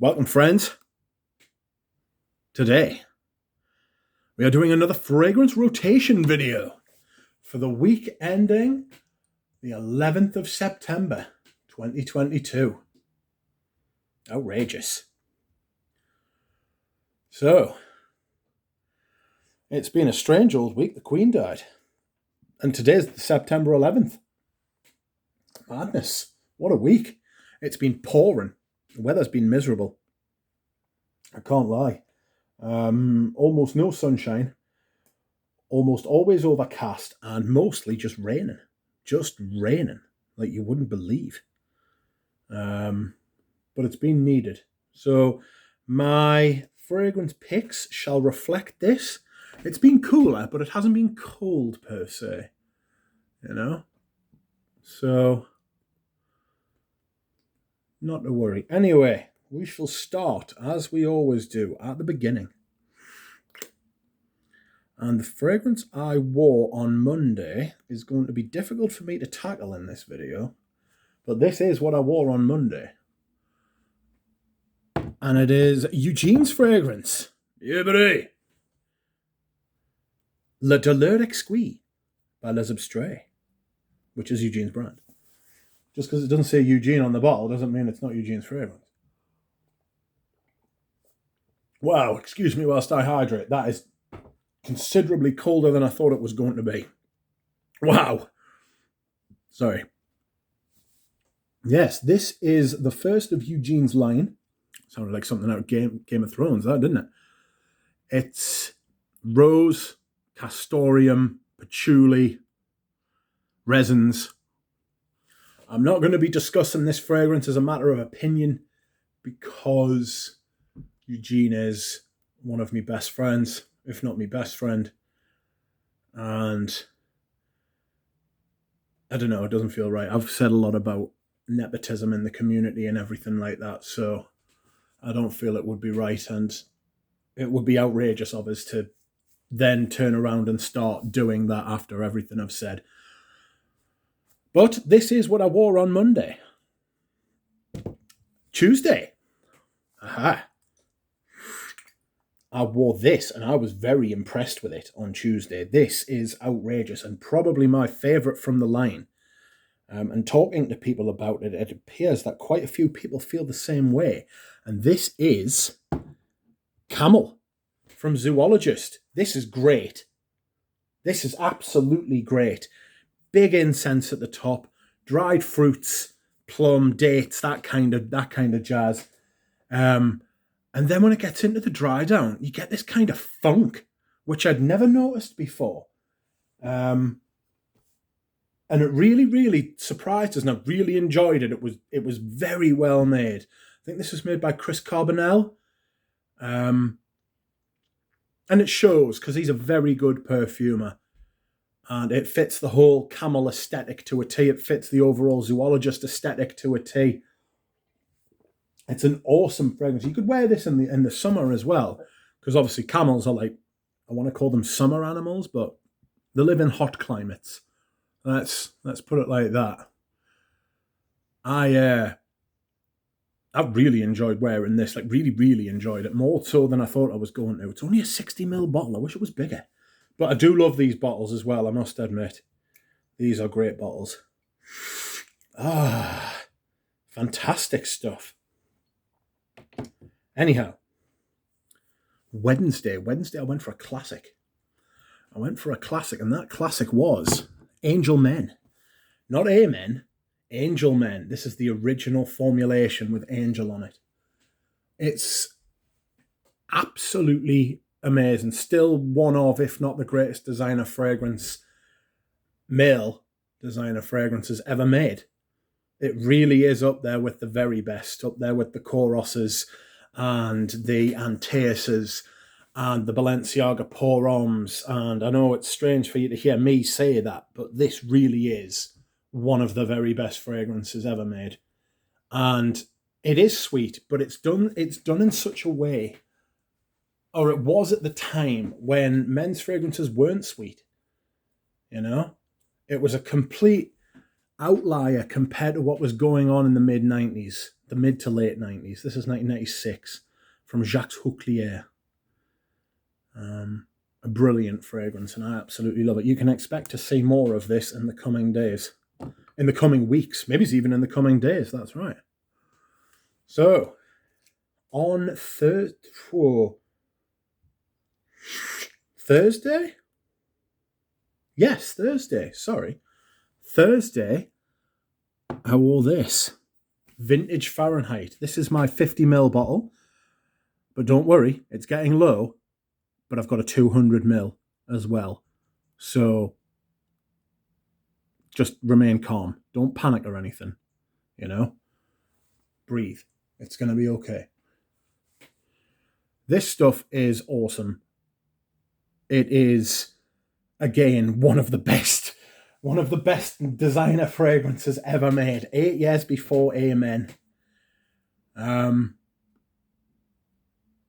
Welcome, friends. Today, we are doing another fragrance rotation video for the week ending the 11th of September, 2022. Outrageous. So, it's been a strange old week. The Queen died. And today's September 11th. Madness. What a week. It's been pouring. The weather's been miserable. I can't lie. Almost no sunshine. Almost always overcast and mostly just raining. Just raining. Like you wouldn't believe. But it's been needed. So my fragrance picks shall reflect this. It's been cooler, but it hasn't been cold per se. You know? So, not to worry. Anyway, we shall start, as we always do, at the beginning. And the fragrance I wore on Monday is going to be difficult for me to tackle in this video. But this is what I wore on Monday. And it is Eugene's fragrance. Yeah, buddy. Le Douleur Exquis by Les Obstra, which is Eugene's brand. Just because it doesn't say Eugene on the bottle doesn't mean it's not Eugene's fragrance. Wow, excuse me whilst I hydrate. That is considerably colder than I thought it was going to be. Wow. Sorry. Yes, this is the first of Eugene's line. Sounded like something out of Game of Thrones, that didn't it? It's rose, castoreum, patchouli, resins. I'm not going to be discussing this fragrance as a matter of opinion because Eugene is one of my best friends, if not my best friend. And I don't know, it doesn't feel right. I've said a lot about nepotism in the community and everything like that, so I don't feel it would be right, and it would be outrageous of us to then turn around and start doing that after everything I've said. But this is what I wore on Monday. Tuesday. Aha. I wore this and I was very impressed with it on Tuesday. This is outrageous and probably my favourite from the line. And talking to people about it, it appears that quite a few people feel the same way. And this is Camel from Zoologist. This is great. This is absolutely great. Big incense at the top, dried fruits, plum, dates, that kind of jazz. And then when it gets into the dry down, you get this kind of funk, which I'd never noticed before. And it really, really surprised us, and I really enjoyed it. It was very well made. I think this was made by Chris Carbonell. And it shows, because he's a very good perfumer. And it fits the whole Camel aesthetic to a T. It fits the overall Zoologist aesthetic to a T. It's an awesome fragrance. You could wear this in the summer as well, because obviously camels are like, I want to call them summer animals, but they live in hot climates. Let's put it like that. I really enjoyed wearing this. Like really, really enjoyed it. More so than I thought I was going to. It's only a 60ml bottle. I wish it was bigger. But I do love these bottles as well, I must admit. These are great bottles. Ah, fantastic stuff. Anyhow, Wednesday I went for a classic. And that classic was Angel Men. Not Amen, Angel Men. This is the original formulation with Angel on it. It's absolutely amazing. Still one of, if not the greatest male designer fragrances ever made. It really is up there with the very best, up there with the Koroses and the Antaises and the Balenciaga Pour Hommes. And I know it's strange for you to hear me say that, but this really is one of the very best fragrances ever made. And it is sweet, but it's done in such a way, or it was at the time when men's fragrances weren't sweet. You know? It was a complete outlier compared to what was going on in the mid-90s, the mid to late 90s. This is 1996 from Jacques Huclier. A brilliant fragrance, and I absolutely love it. You can expect to see more of this in the coming days, in the coming weeks, maybe it's even in the coming days. That's right. So, on Thursday? Yes, Thursday. Sorry. Thursday, I wore this. Vintage Fahrenheit. This is my 50ml bottle. But don't worry, it's getting low. But I've got a 200ml as well. So, just remain calm. Don't panic or anything. You know? Breathe. It's going to be okay. This stuff is awesome. It is, again, one of the best designer fragrances ever made. 8 years before Amen.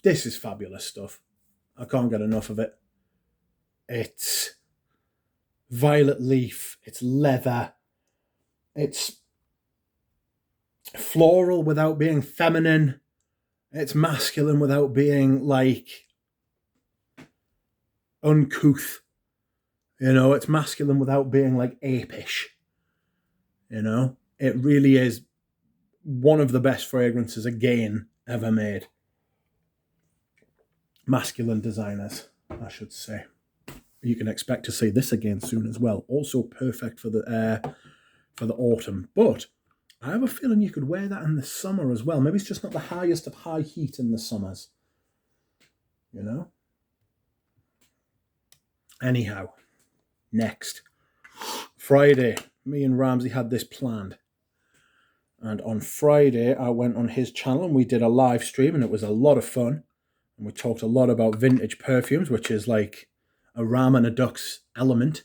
This is fabulous stuff. I can't get enough of it. It's violet leaf. It's leather. It's floral without being feminine. It's masculine without being, like, uncouth. You know, it's masculine without being, like, apish. You know? It really is one of the best fragrances, again, ever made. Masculine designers, I should say. You can expect to see this again soon as well. Also perfect for the autumn. But I have a feeling you could wear that in the summer as well. Maybe it's just not the highest of high heat in the summers. You know? Anyhow, next. Friday, me and Ramsey had this planned. And on Friday, I went on his channel and we did a live stream and it was a lot of fun. And we talked a lot about vintage perfumes, which is like a ram and a duck's element,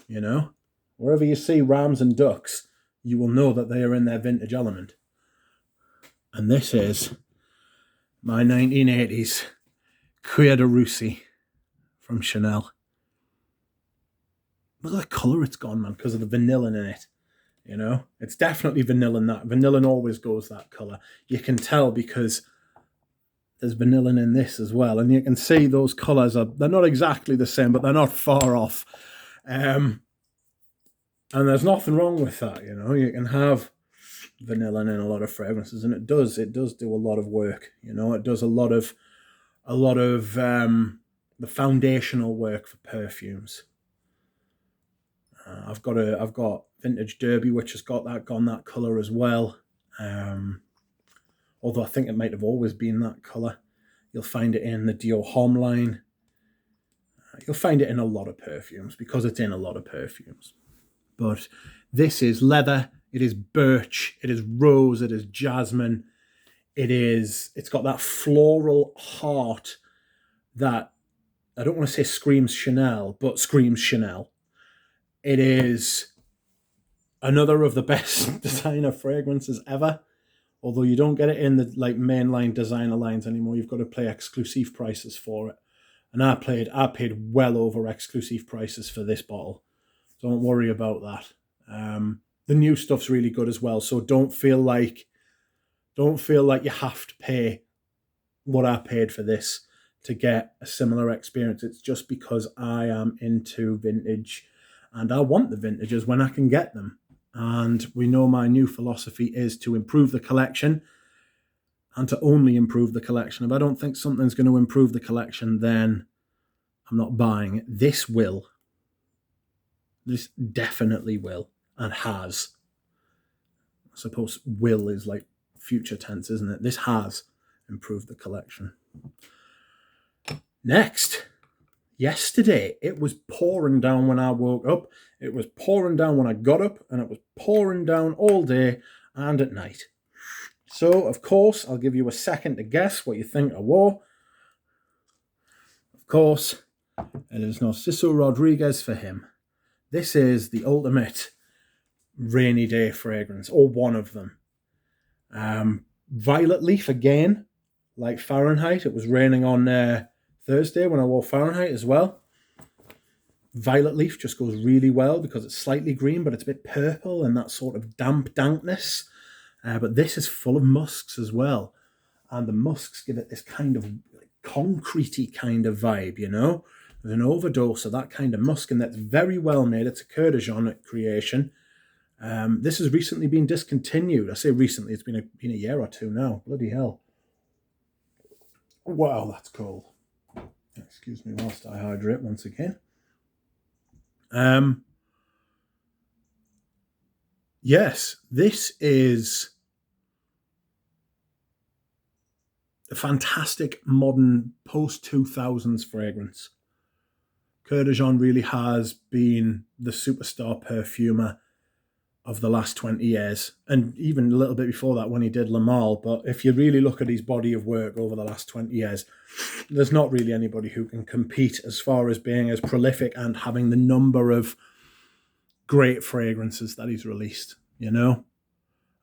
you know? Wherever you see rams and ducks, you will know that they are in their vintage element. And this is my 1980s Cuir de Russie from Chanel. Look at the colour it's gone, man, because of the vanillin in it. You know? It's definitely vanillin that. Vanillin always goes that colour. You can tell because there's vanillin in this as well. And you can see those colours, they're not exactly the same, but they're not far off. And there's nothing wrong with that, you know. You can have vanillin in a lot of fragrances, and it does do a lot of work, you know. It does a lot of the foundational work for perfumes. I've got Vintage Derby, which has gone that colour as well. Although I think it might have always been that colour. You'll find it in the Dior Homme line. You'll find it in a lot of perfumes because it's in a lot of perfumes. But this is leather, it is birch, it is rose, it is jasmine. It's got that floral heart that, I don't want to say screams Chanel, but screams Chanel. It is another of the best designer fragrances ever. Although you don't get it in the mainline designer lines anymore. You've got to pay exclusive prices for it. And I paid well over exclusive prices for this bottle. Don't worry about that. The new stuff's really good as well. So don't feel like you have to pay what I paid for this to get a similar experience. It's just because I am into vintage and I want the vintages when I can get them. And we know my new philosophy is to improve the collection and to only improve the collection. If I don't think something's going to improve the collection, then I'm not buying it. This will. This definitely will and has. I suppose will is like future tense, isn't it? This has improved the collection. Next. Yesterday, it was pouring down when I woke up. It was pouring down when I got up, and it was pouring down all day and at night. So, of course, I'll give you a second to guess what you think I wore. Of course, it is Narciso Rodriguez for him. This is the ultimate rainy day fragrance, or one of them. Violet leaf again, like Fahrenheit. It was raining on Thursday when I wore Fahrenheit as well. Violet leaf just goes really well because it's slightly green, but it's a bit purple and that sort of damp dankness. But this is full of musks as well. And the musks give it this kind of concretey kind of vibe, you know? There's an overdose of that kind of musk, and that's very well made. It's a Cuir de Jean creation. This has recently been discontinued. I say recently, it's been a year or two now. Bloody hell. Wow, that's cold. Excuse me whilst I hydrate once again. Yes, this is a fantastic modern post-2000s fragrance. Cuir de Jean really has been the superstar perfumer of the last 20 years, and even a little bit before that when he did Le Male. But if you really look at his body of work over the last 20 years, there's not really anybody who can compete as far as being as prolific and having the number of great fragrances that he's released, you know?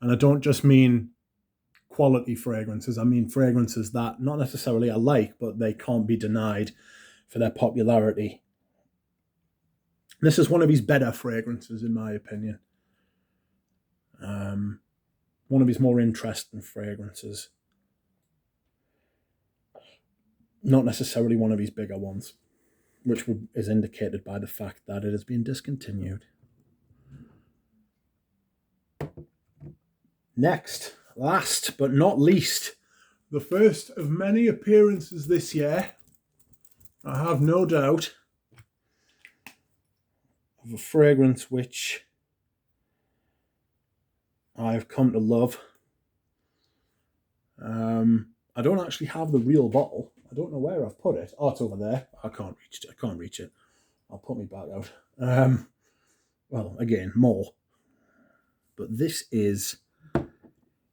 And I don't just mean quality fragrances, I mean fragrances that not necessarily I like, but they can't be denied for their popularity. This is one of his better fragrances, in my opinion. One of his more interesting fragrances. Not necessarily one of his bigger ones, which is indicated by the fact that it has been discontinued. Next, last but not least, the first of many appearances this year, I have no doubt, of a fragrance which I've come to love. I don't actually have the real bottle. I don't know where I've put it. Oh, it's over there. I can't reach it. I'll put my bag out. Well, again, more. But this is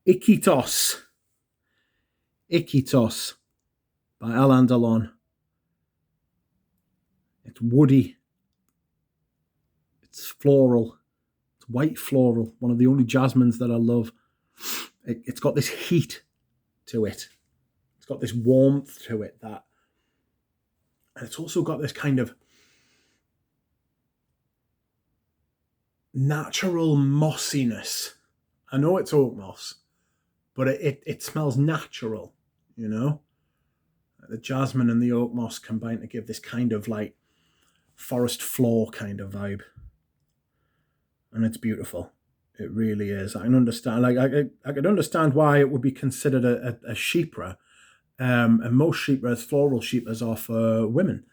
Ikitos. Ikitos by Alain Delon. It's woody. It's floral. It's white floral. One of the only jasmines that I love. It's got this heat to it. It's got this warmth to it and it's also got this kind of natural mossiness. I know it's oak moss, but it smells natural, you know? The jasmine and the oak moss combine to give this kind of like forest floor kind of vibe. And it's beautiful. It really is. I can understand, I could understand why it would be considered a chypre. And most chypres, floral chypres, are for women.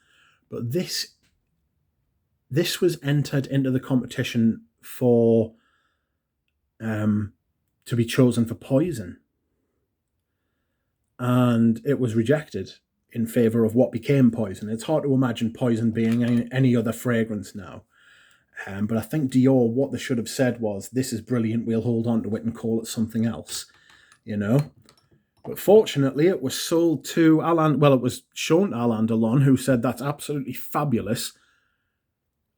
But this was entered into the competition for to be chosen for Poison. And it was rejected in favour of what became Poison. It's hard to imagine Poison being any other fragrance now. But I think Dior, what they should have said was, this is brilliant, we'll hold on to it and call it something else, you know? But fortunately, it was sold to Alain, well, it was shown to Alain Delon, who said, that's absolutely fabulous.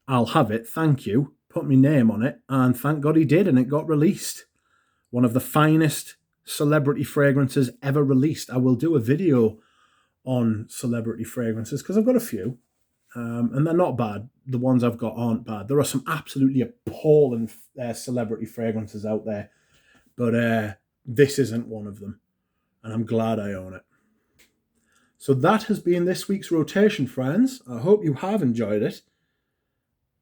I'll have it, thank you. Put my name on it, and thank God he did, and it got released. One of the finest celebrity fragrances ever released. I will do a video on celebrity fragrances, because I've got a few. And they're not bad. The ones I've got aren't bad. There are some absolutely appalling celebrity fragrances out there. But this isn't one of them. And I'm glad I own it. So that has been this week's rotation, friends. I hope you have enjoyed it.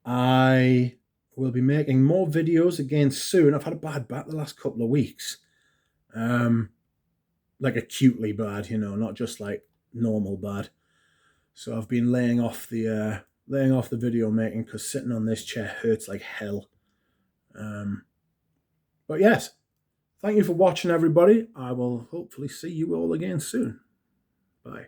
I will be making more videos again soon. I've had a bad back the last couple of weeks. Like acutely bad, you know, not just like normal bad. So I've been laying off the video making because sitting on this chair hurts like hell. But yes, thank you for watching, everybody. I will hopefully see you all again soon. Bye.